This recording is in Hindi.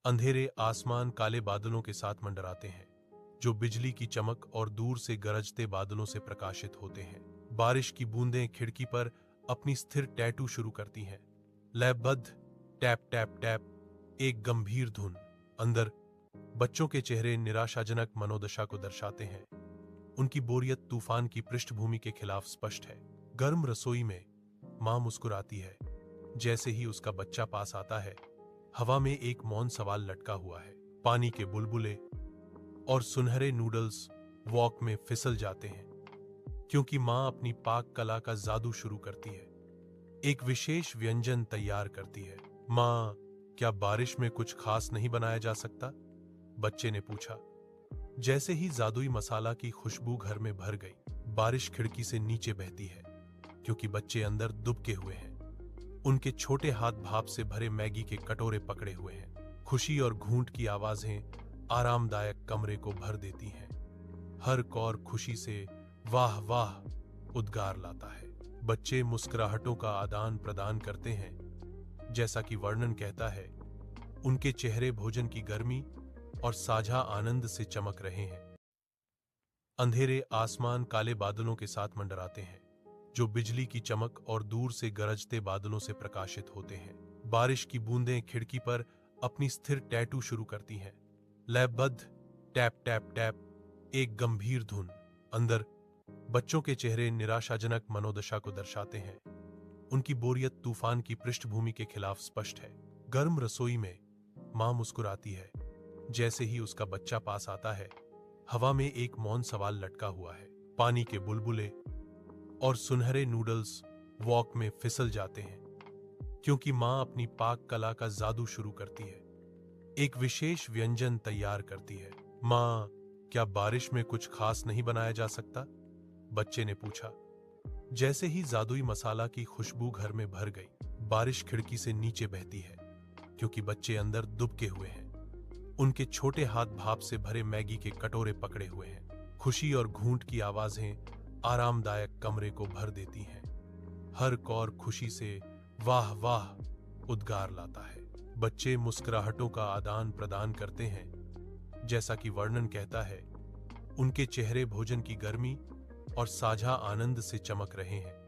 अंधेरे आसमान काले बादलों के साथ मंडराते हैं, जो बिजली की चमक और दूर से गरजते बादलों से प्रकाशित होते हैं। बारिश की बूंदें खिड़की पर अपनी स्थिर टैटू शुरू करती हैं। लयबद्ध टैप टैप टैप, एक गंभीर धुन। अंदर बच्चों के चेहरे निराशाजनक मनोदशा को दर्शाते हैं। उनकी बोरियत तूफान की पृष्ठभूमि के खिलाफ स्पष्ट है। गर्म रसोई में मां मुस्कुराती है। जैसे ही उसका बच्चा पास आता है, हवा में एक मौन सवाल लटका हुआ है। पानी के बुलबुले और सुनहरे नूडल्स वॉक में फिसल जाते हैं, क्योंकि मां अपनी पाक कला का जादू शुरू करती है। एक विशेष व्यंजन तैयार करती है। मां, क्या बारिश में कुछ खास नहीं बनाया जा सकता? बच्चे ने पूछा। जैसे ही जादुई मसाला की खुशबू घर में भर गई, बारिश खिड़की से नीचे बहती है, क्योंकि बच्चे अंदर दुबके हुए हैं। उनके छोटे हाथ भाप से भरे मैगी के कटोरे पकड़े हुए हैं। खुशी और घूंट की आवाजें आरामदायक कमरे को भर देती हैं। हर कौर खुशी से वाह वाह उद्गार लाता है। बच्चे मुस्कुराहटों का आदान प्रदान करते हैं। जैसा कि वर्णन कहता है, उनके चेहरे भोजन की गर्मी और साझा आनंद से चमक रहे हैं। अंधेरे आसमान काले बादलों के साथ मंडराते हैं, जो बिजली की चमक और दूर से गरजते बादलों से प्रकाशित होते हैं। बारिश की बूंदें खिड़की पर अपनी स्थिर टैटू शुरू करती हैं। लयबद्ध टैप टैप टैप, एक गंभीर धुन। अंदर बच्चों के चेहरे निराशाजनक मनोदशा को दर्शाते हैं। उनकी बोरियत तूफान की पृष्ठभूमि के खिलाफ स्पष्ट है। गर्म रसोई में मां मुस्कुराती है। जैसे ही उसका बच्चा पास आता है, हवा में एक मौन सवाल लटका हुआ है। पानी के बुलबुले और सुनहरे नूडल्स वॉक में फिसल जाते हैं, क्योंकि मां अपनी पाक कला का जादू शुरू करती है। एक विशेष व्यंजन तैयार करती है। मां, क्या बारिश में कुछ खास नहीं बनाया जा सकता? बच्चे ने पूछा। जैसे ही जादुई मसाला की खुशबू घर में भर गई, बारिश खिड़की से नीचे बहती है, क्योंकि बच्चे अंदर दुबके हुए हैं। उनके छोटे हाथ भाप से भरे मैगी के कटोरे पकड़े हुए हैं। खुशी और घूंट की आवाजें आरामदायक कमरे को भर देती हैं। हर कौर खुशी से वाह वाह उद्गार लाता है। बच्चे मुस्कुराहटों का आदान प्रदान करते हैं। जैसा कि वर्णन कहता है, उनके चेहरे भोजन की गर्मी और साझा आनंद से चमक रहे हैं।